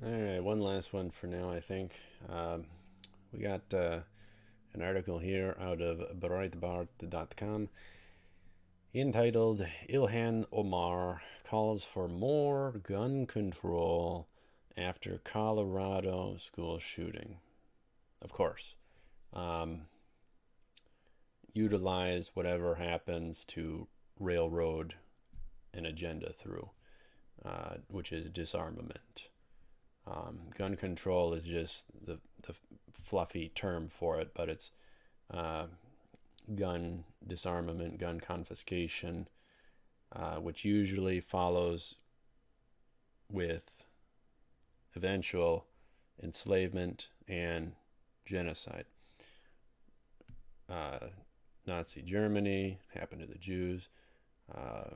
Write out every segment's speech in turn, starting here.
All right, one last one for now, I think. We got an article here out of Breitbart.com entitled Ilhan Omar calls for more gun control after Colorado school shooting. Of course, um, utilize whatever happens to railroad an agenda through, which is disarmament. Gun control is just the fluffy term for it, but it's uh, gun disarmament, gun confiscation, which usually follows with eventual enslavement and genocide. Uh, Nazi Germany happened to the Jews. Uh,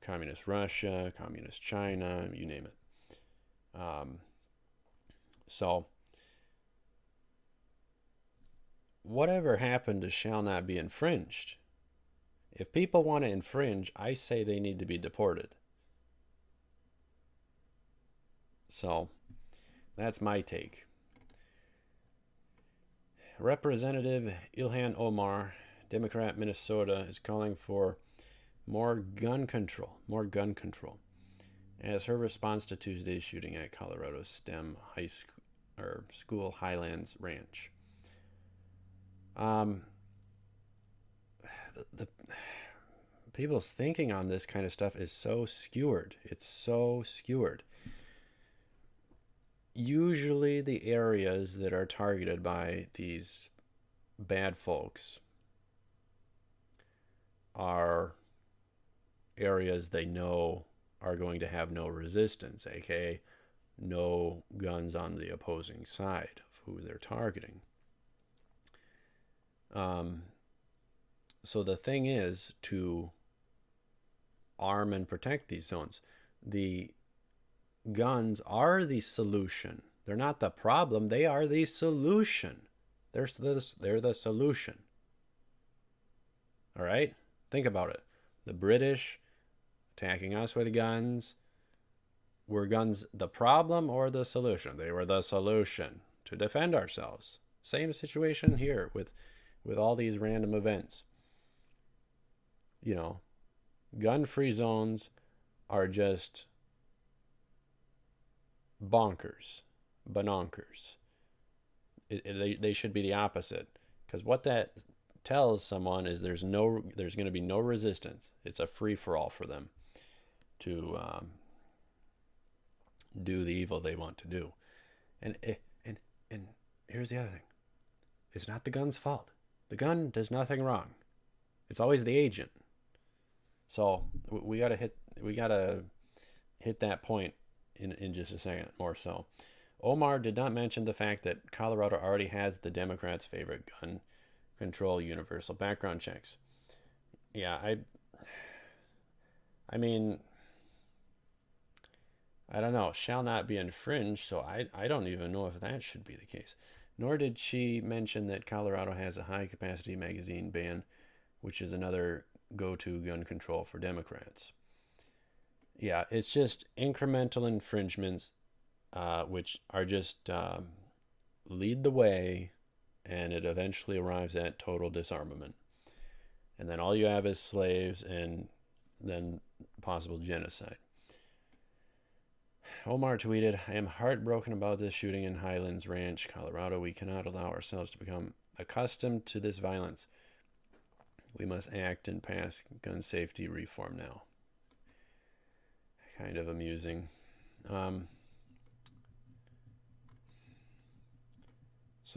Communist Russia, Communist China, you name it. Um, so, whatever happened to shall not be infringed. If people want to infringe, I say they need to be deported. So, that's my take. Representative Ilhan Omar, Democrat Minnesota, is calling for more gun control, as her response to Tuesday's shooting at Colorado STEM High School or School Highlands Ranch. Um, the people's thinking on this kind of stuff is so skewered. It's so skewered. Usually, the areas that are targeted by these bad folks are areas they know are going to have no resistance, aka no guns on the opposing side of who they're targeting. Um, so the thing is to arm and protect these zones. The guns are the solution. They're not the problem. They are the solution. They're the solution. All right? Think about it. The British attacking us with guns. Were guns the problem or the solution? They were the solution to defend ourselves. Same situation here with all these random events. You know, gun-free zones are just bonkers, bononkers. They should be the opposite, because what that tells someone is there's going to be no resistance. It's a free for all for them to do the evil they want to do. And and here's the other thing: it's not the gun's fault. The gun does nothing wrong. It's always the agent. So we gotta hit that point in just a second more so. Omar did not mention the fact that Colorado already has the Democrats' favorite gun control universal background checks. Yeah, I mean, I don't know, shall not be infringed, so I don't even know if that should be the case. Nor did she mention that Colorado has a high capacity magazine ban, which is another go to gun control for Democrats. Yeah, it's just incremental infringements, which are just lead the way, and it eventually arrives at total disarmament. And then all you have is slaves and then possible genocide. Omar tweeted, I am heartbroken about this shooting in Highlands Ranch, Colorado. We cannot allow ourselves to become accustomed to this violence. We must act and pass gun safety reform now. Kind of amusing. So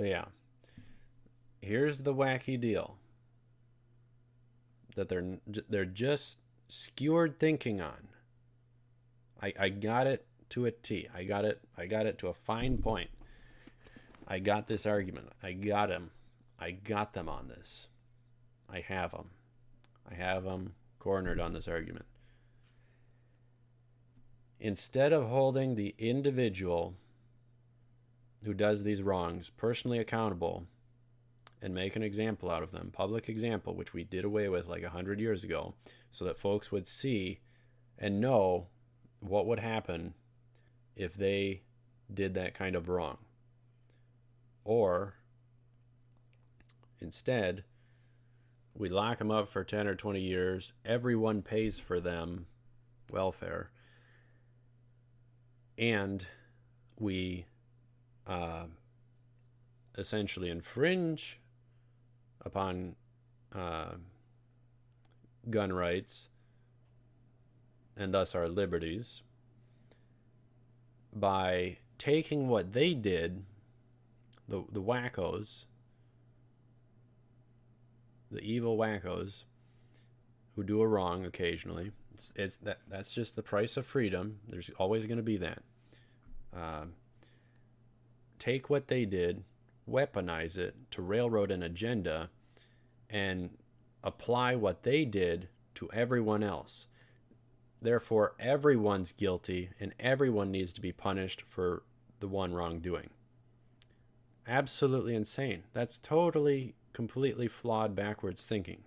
yeah, here's the wacky deal that they're just skewered thinking on. I got it to a T. I got it to a fine point. I got this argument. I got him. I got them on this. I have them. I have them cornered on this argument. Instead of holding the individual who does these wrongs personally accountable and make an example out of them, public example, which we did away with like 100 years ago, so that folks would see and know what would happen if they did that kind of wrong. Or instead, we lock them up for 10 or 20 years. Everyone pays for them welfare. And we essentially infringe upon gun rights and thus our liberties by taking what they did, the wackos, the evil wackos who do a wrong occasionally. That's just the price of freedom. There's always going to be that. Take what they did, weaponize it to railroad an agenda, and apply what they did to everyone else. Therefore, everyone's guilty and everyone needs to be punished for the one wrongdoing. Absolutely insane. That's totally, completely flawed, backwards thinking.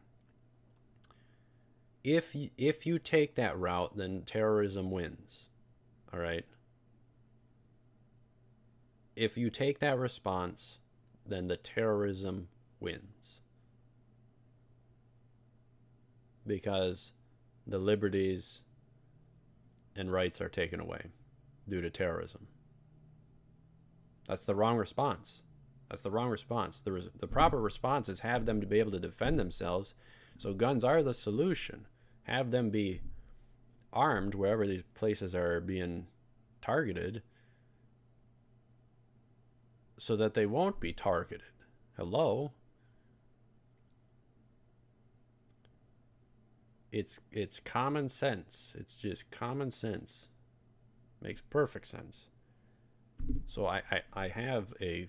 If you take that route, then terrorism wins. All right? If you take that response, then the terrorism wins. Because the liberties and rights are taken away due to terrorism. That's the wrong response. That's the wrong response. The proper response is have them to be able to defend themselves. So guns are the solution. Have them be armed wherever these places are being targeted so that they won't be targeted. Hello? It's common sense. It's just common sense. Makes perfect sense. So I have a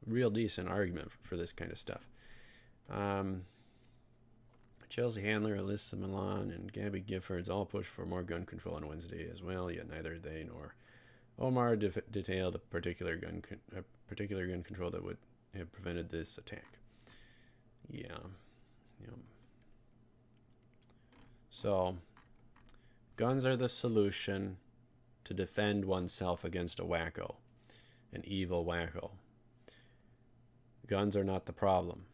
real decent argument for this kind of stuff. Chelsea Handler, Alyssa Milan, and Gabby Giffords all push for more gun control on Wednesday as well, yet neither they nor Omar detailed a particular gun control that would have prevented this attack. Yeah. So, guns are the solution to defend oneself against a wacko, an evil wacko. Guns are not the problem.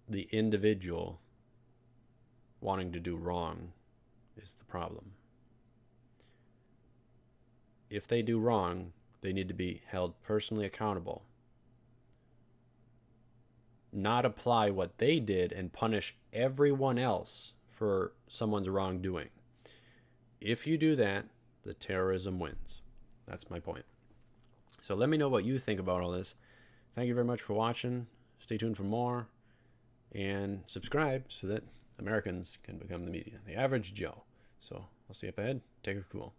The individual wanting to do wrong is the problem. If they do wrong, they need to be held personally accountable. Not apply what they did and punish everyone else for someone's wrongdoing. If you do that, the terrorism wins. That's my point. So let me know what you think about all this. Thank you very much for watching. Stay tuned for more. And subscribe so that Americans can become the media, the average Joe. So I'll see you up ahead. Take it cool.